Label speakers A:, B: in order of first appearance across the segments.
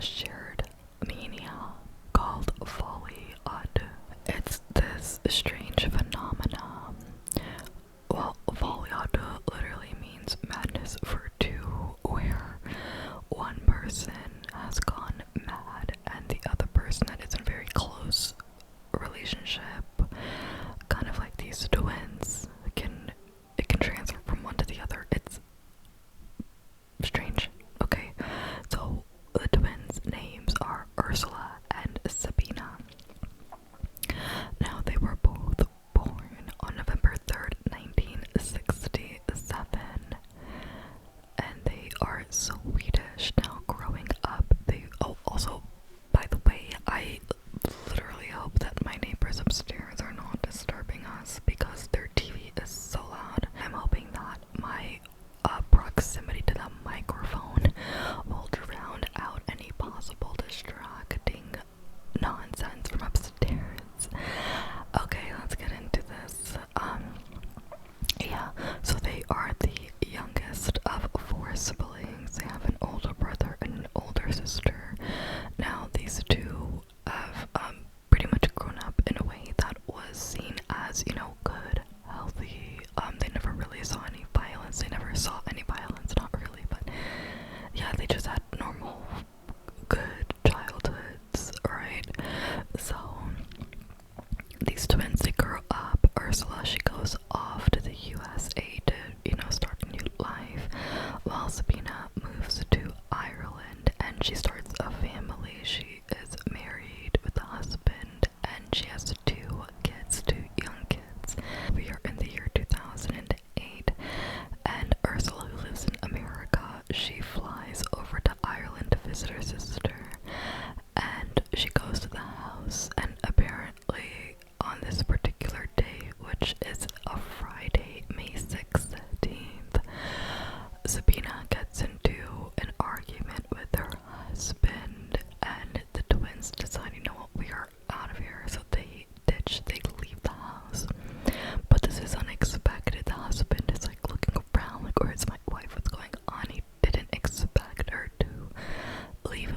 A: shared mania called Foliade. It's this strange phenomenon. Well, Foliade literally means madness for two, where one person has gone mad and the other person that is in a very close relationship, kind of like these twins, it can transfer from one to the other. It's strange. Okay, so the twins' names are Ursula and Sabina. Now, they were both born on November 3rd, 1967, and they are Swedish. Now, growing up, also, by the way, I literally hope that my neighbors upstairs are not disturbing us because their TV is so loud. I'm hoping that my proximity to the microphone will drown out any possible distracting nonsense from upstairs. Okay, let's get into this. Yeah, so they are the youngest of four siblings. They have an older brother and an older sister. Now, these two have pretty much grown up in a way that was seen as, good, healthy. They never really saw any violence. They never saw any violence, not really, but yeah, they just had normal, good childhoods, right? So, these twins, they grow up. Ursula, she goes off to the USA to, start a new life, while Sabina moves to Ireland and she starts a family. She is married with a husband and she has two kids, two young kids. We are in the year 2008, and Ursula, who lives in America, she flies over to Ireland to visit her sister, and she goes to the house, and apparently on this particular day, which is a Friday, May 16th, Sabina gets into an argument with her husband, and the twins decide, we are out of here, so they leave the house. But this is unexpected. The husband is like looking around, like, where's my wife, what's going on? He didn't expect her to leave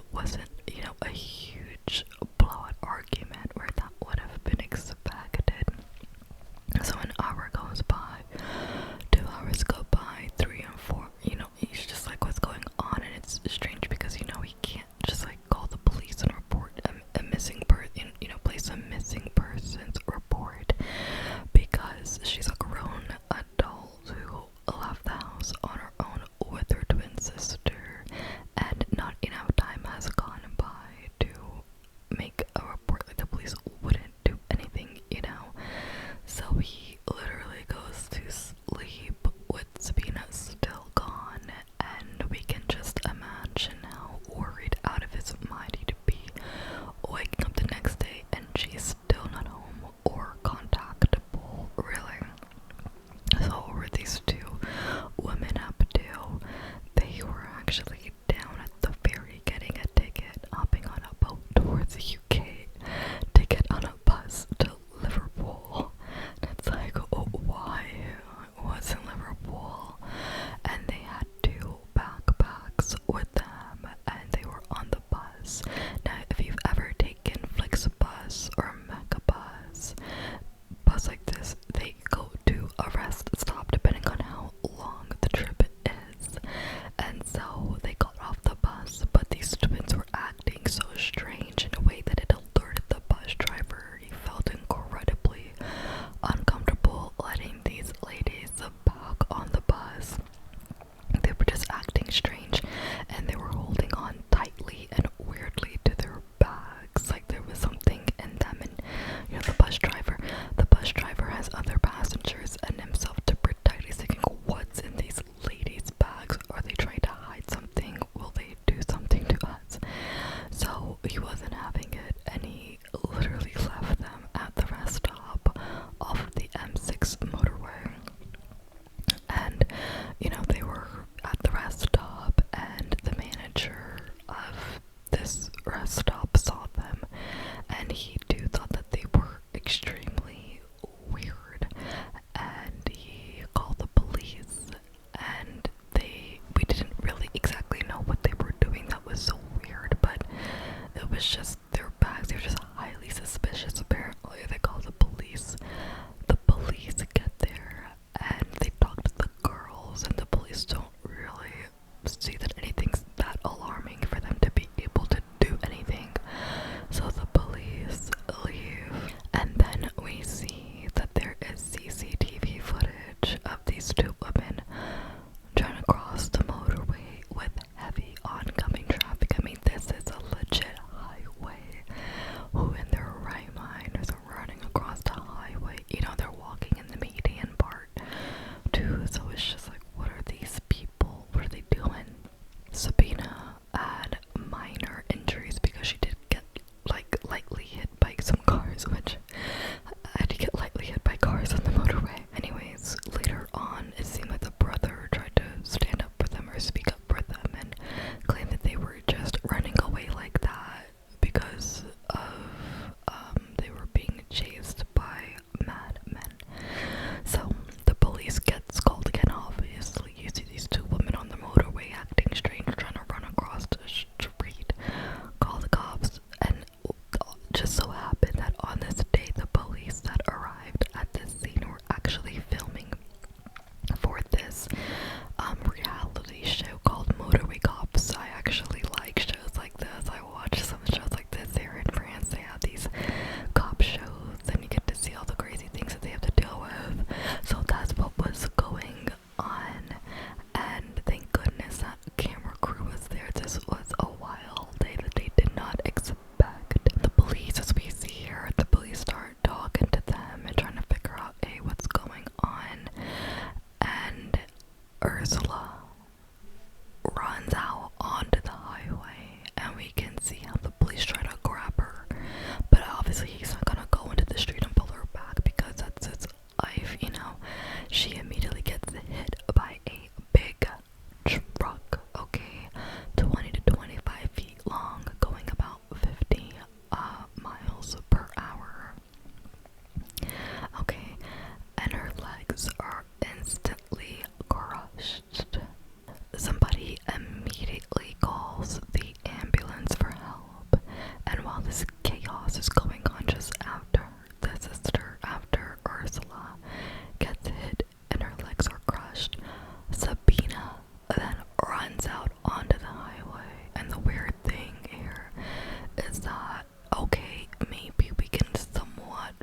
A: is that, okay, maybe we can somewhat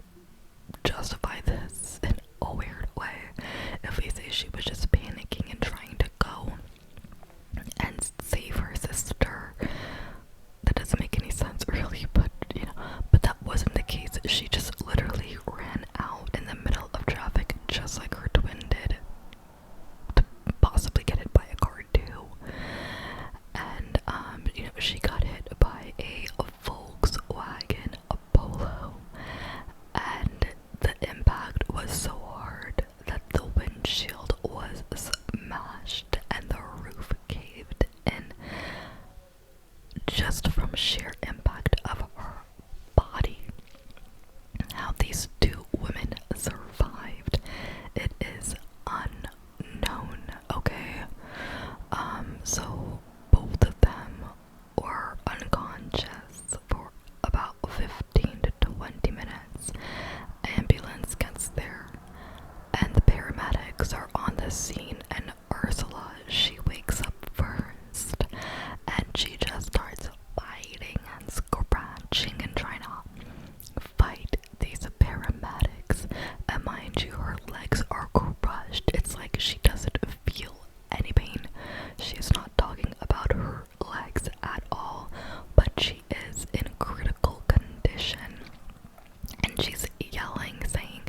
A: justify this in a weird way if we say she was just panicking and trying to go and save her sister. That doesn't make any sense really, but but that wasn't the case. She just literally ran out in the middle of traffic just like her twin did, to possibly get hit by a car too. And she got hit by a Volkswagen Polo, and the impact was so hard that the windshield was smashed and the roof caved in just from sheer impact of her body. How these two women survived, it is unknown, okay? So both of them were unconscious for about 15 to 20 minutes. Ambulance gets there, and the paramedics are on the scene, and Ursula, she wakes up first, and she just starts biting and scratching and trying to fight these paramedics. And mind you, her legs are crushed. It's like she doesn't feel any pain. She's not talking about her legs at all, but she is in critical condition. And she's yelling, saying,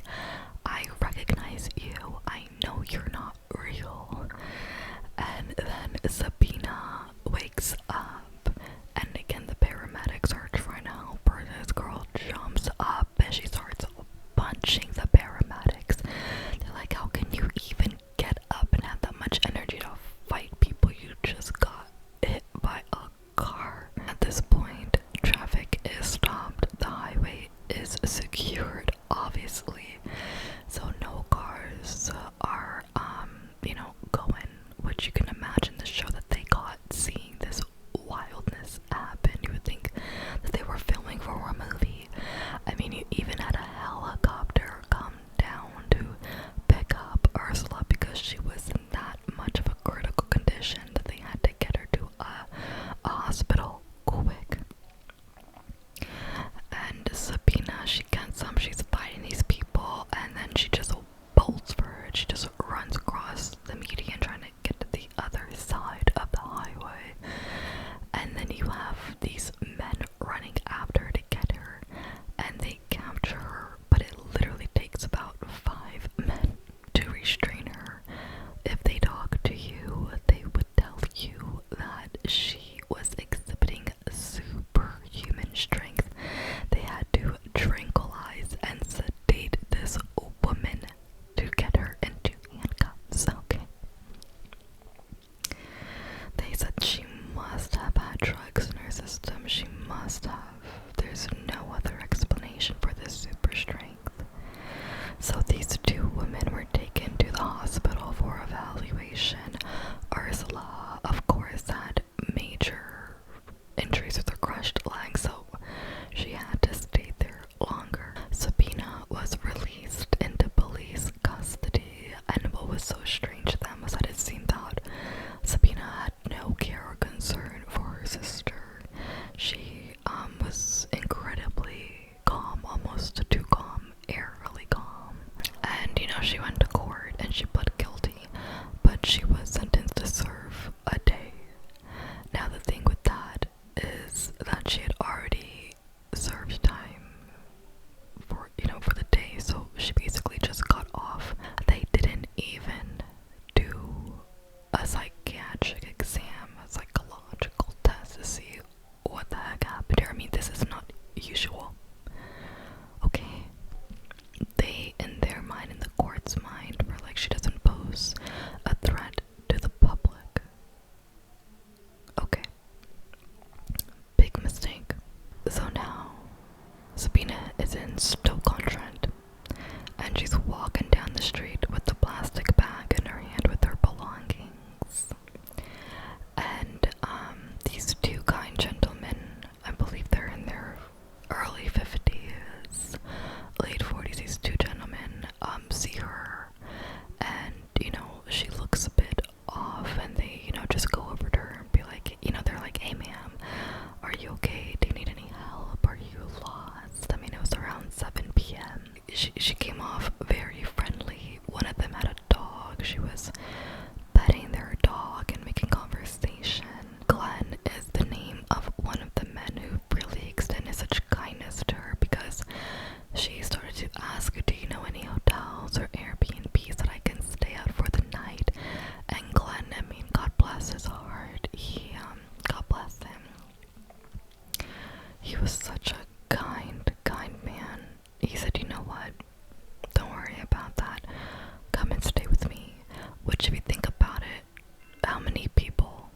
A: "I recognize you. I know you're not real." And then Sabina wakes up, and again the paramedics are trying to help her. This girl jumps up and she starts punching the paramedics. They're like, "How can you even get up and have that much energy to fight people? You just got hit by a car." At this point, traffic is stopped. The highway is secured, obviously, so no cars are going, which you can imagine the show that they got seeing this wildness happen. You would think that they were filming for a movie. I mean, you even had a helicopter come down to pick up Ursula because she was in that much of a critical condition that they had to get her to a hospital quick. And Sabina, she gets them, she's fighting these people, and then she just bolts for it. She just runs across the median trying to get to the other side of the highway. And then you have these men running after her to get her, and they capture her, but it literally takes about 5 men to restrain her. If they talk to you, they would tell you that she was exhibiting superhuman strength. They had to tranquilize and sedate this woman to get her into handcuffs, okay? They said she must have had drugs in her system. She must have. There's no other explanation for this super strength. So these two women were taken to the hospital for evaluation. Ursula, of course, had major injuries with her crushed leg, so she had to stay there longer. Sabina was released into police custody, and what was so strange to them was that it seemed that Sabina had no care or concern for her sister. She was incredibly calm, almost too calm, eerily calm. And she went to court and she pled guilty, but she was sentenced to serve a day. Now the thing with that is He was such a kind man. He said, you know what? Don't worry about that. Come and stay with me. Which, if you think about it, how many people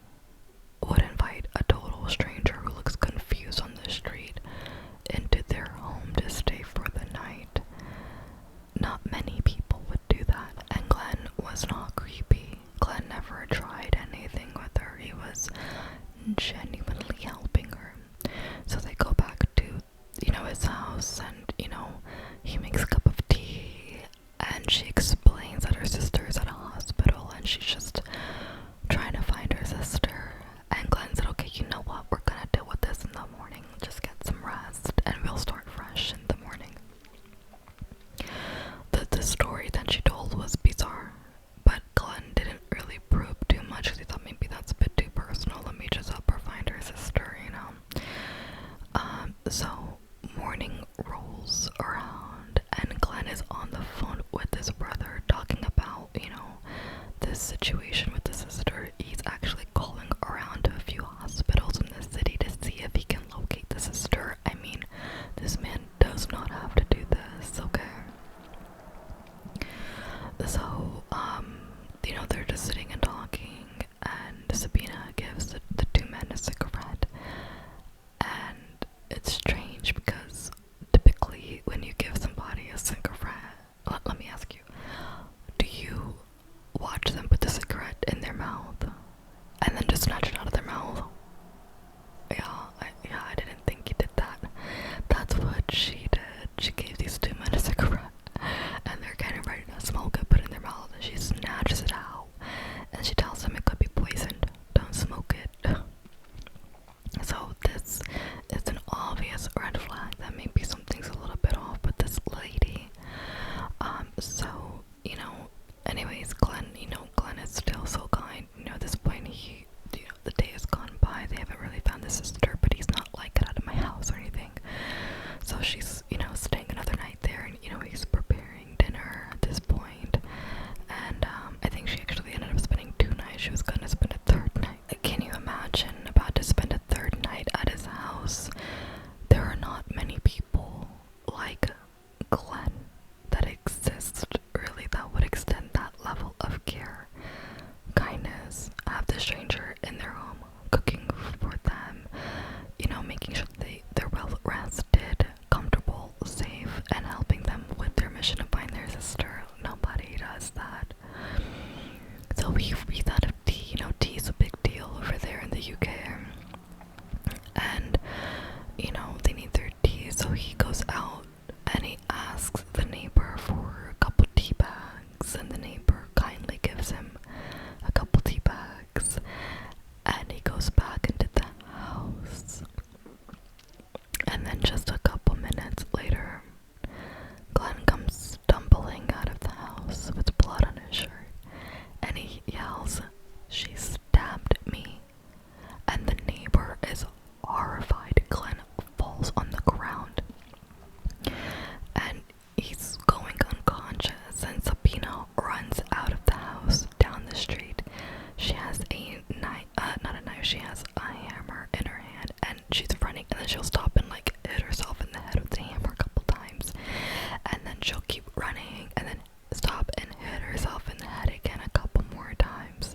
A: would invite a total stranger who looks confused on the street into their home to stay for the night? Not many people would do that. And Glenn was not creepy. Glenn never tried anything with her. He was genuinely helping her. So they go back to, his house, and, he makes a cup of tea, and she explains that her sister is at a hospital, and she's just trying to find her sister. And Glenn said, okay, you know what, we're gonna deal with this in the morning. Just get some rest, and we'll start fresh in the morning. The story that she told was bizarre, but Glenn didn't really probe too much because he thought maybe that's a bit too personal. Let me just help her find her sister, So morning rolls around, and Glenn is on the phone with his brother talking about, this situation with the sister. He's actually calling around to a few hospitals in the city to see if he can locate the sister. I mean, this man does not have to do this, okay? So, they're just sitting and talking, and Sabina gives the two men a cigarette. And it's strange because typically when you give somebody a cigarette, let me ask you, do you watch them put the cigarette in their mouth and then just snatch it out of their mouth? I didn't think you did that. That's what she did. She gave these two men a cigarette, and they're getting ready to smoke it, put it in their mouth, and she snatches it out, and she tells them it could be poisoned. Don't smoke it. So this is an obvious red flag that maybe something's a little bit off with this lady. So, anyways, Glenn is still so kind. At this point, the day has gone by. They haven't really found the sister, but he's not like, get out of my house or anything. So she's, staying another night there, and, he's preparing dinner at this point. And, I think she actually ended up spending 2 nights. She was gonna spend a 3rd night. Can you imagine about to spend a 3rd night at his house? There are not many people like Glenn that exist, really, that would extend that level of care, kindness, have the stranger in their home, cooking for them, making sure they're well rested, comfortable, safe, and helping them with their mission to find their sister. Nobody does that. So we thought of tea. Tea is a big deal over there in the UK. And, they need their tea, so he goes out and he asks the neighbor for a couple tea bags, and the neighbor kindly gives him a couple tea bags, and he goes back into the house. And then just a couple minutes later, Glenn comes stumbling out of the house with blood on his shirt, and he yells, "She stabbed me." And the neighbor is horrified. Glenn falls on the ground, and he's going unconscious, and Sabina runs out of the house down the street. She has a knife, not a knife, she has a hammer in her hand, and she's running, and then she'll stop and hit herself in the head with the hammer a couple times, and then she'll keep running, and then stop and hit herself in the head again a couple more times.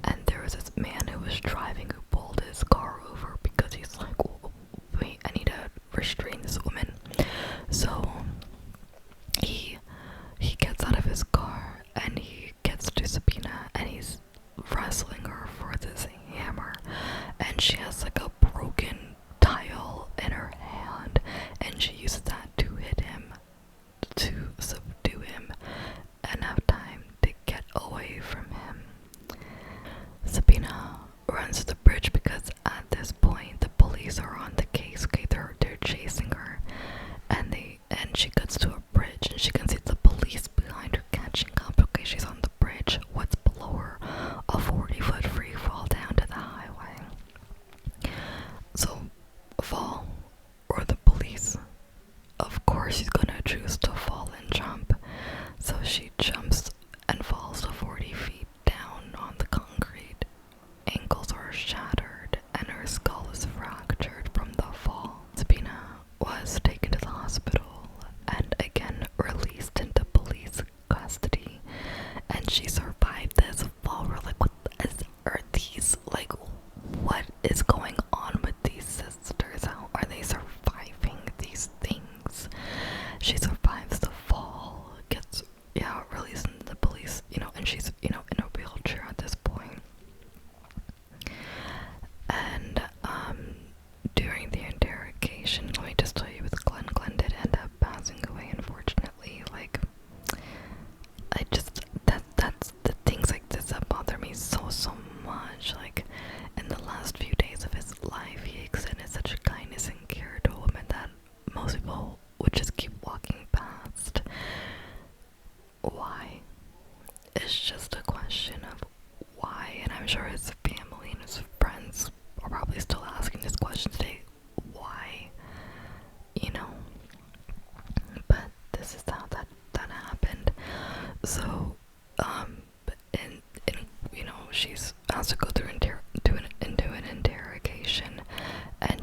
A: And there was this man who was driving who pulled his car over because he's like, wait, I need to restrain this woman. So he gets out of his car, and he gets to Sabina, and he's wrestling her for this hammer, and she has a broken tile in her hand,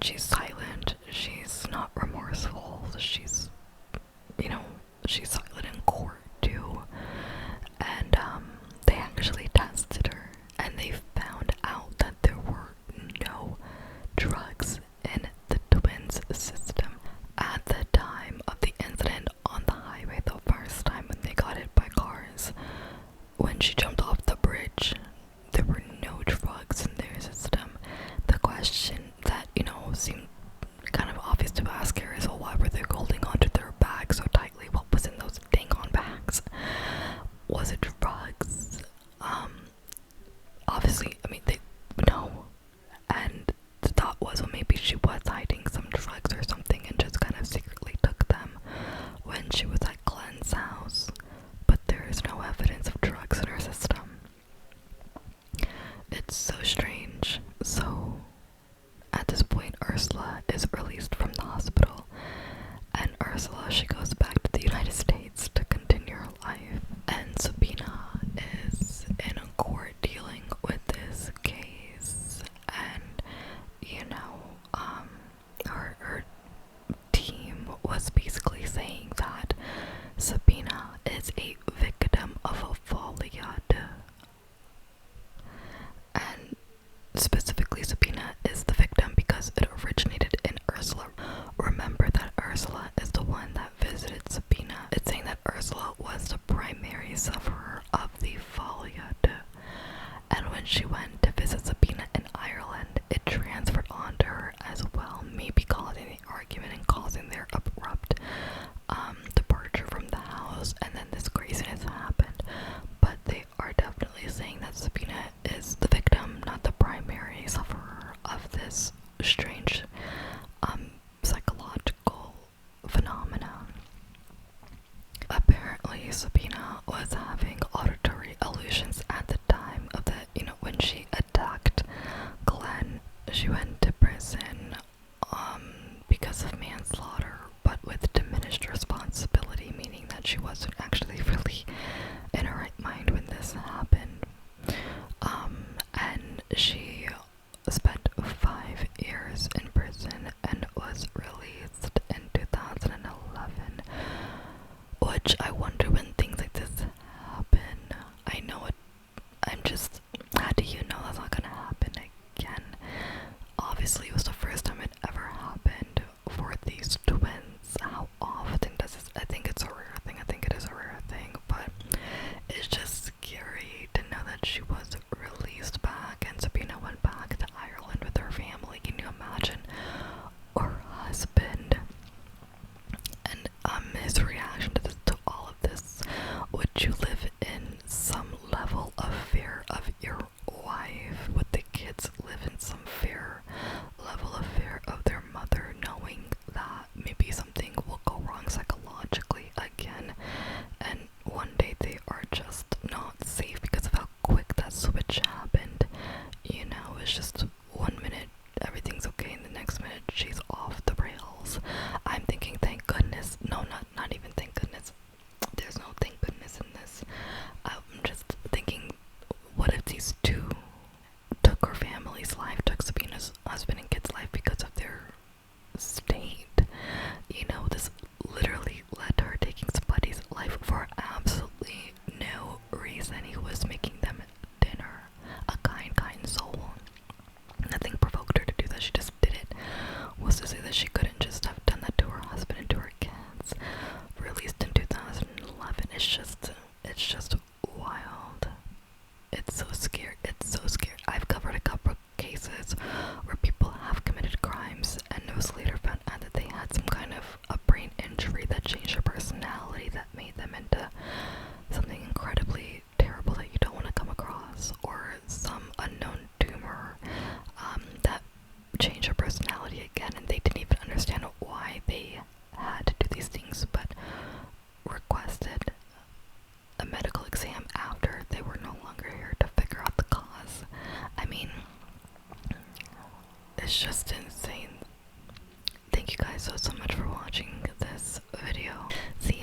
A: she's silent, she's not remorseful, she's, you know, she's silent in court too. And they actually tested her, and they found out that there were no drugs in the twins' system. At the time of the incident on the highway, the first time when they got hit by cars, when she jumped off the bridge, there were no drugs in their system. The question that, you know, seemed kind of obvious to ask here is, well, why were they holding onto their bags so tightly? What was in those dang-on bags? Was it drugs? Obviously, I mean, no. And the thought was, well, maybe she was hiding some drugs or something and just kind of secretly took them when she was at Glenn's house. But there is no evidence of drugs in her system. It's so strange. So, at this point, Ursula is released from the hospital. And Ursula, she goes back to the United States to continue her life. And Sabina is in a court dealing with this case. And, you know, her team was basically saying that Sabina is a victim of a foliade. And specifically, Sabina is the victim because it originated in Ursula. Remember that Ursula is the one that visited Sabina. It's saying that Ursula was the primary sufferer of the foliade. And when she went to visit Sabina in Ireland, it transferred onto her as well, maybe causing the argument and causing their abrupt departure from the house, and then this craziness happened. But they are definitely saying that Sabina is the victim, not the primary sufferer of this strange psychological phenomenon. Apparently, Sabina was having auditory illusions at the time of the, you know, when she attacked Glenn. She went to prison because of manslaughter, but with diminished responsibility, meaning that she wasn't actually really in her right mind when this happened. And she spent 5 years in prison and was released in 2011. Which I wonder when things like this happen. I know it. I'm just, how do you know that's not gonna happen again? Obviously, it was the first time it ever happened for these twins. How often does this? I think it's a rare thing. I think it is a rare thing, but it's just scary to know that she was released back and Sabina went back to Ireland with her family. Can you imagine? Her husband and his reaction to this, to all of this. Would you live in some level of fear of your wife? Would the kids live in some level of fear of their mother, knowing that maybe something will go wrong psychologically again, and one day they are just not safe because of how quick that switch happened? You know, it's just 1 minute everything's okay, and the next minute she's off the rails. I'm thinking, thank goodness. No, not even thank goodness. There's no thank goodness in this. I'm just thinking, what if these two took her family's life, took Sabina's husband and kid's life because of their state? You know, this literally led to her taking somebody's life for absolutely no reason. He was making them dinner. A kind soul. Nothing provoked her to do that. She just did it. Was to say that she couldn't just have done that to her husband and to her kids. Released in 2011. It's just wild. It's so scary. It's so scary. I've covered a couple of cases where people have committed crimes and it was later found out that they had some kind of a brain injury that changed their personality, that made them into something incredibly terrible that you don't want to come across, or some unknown tumor that changed their personality again, and they didn't even understand why they had to do these things, but requested a medical exam after they were no longer here to figure out the cause. I mean, it's just insane. Thank you guys so much for watching this video. See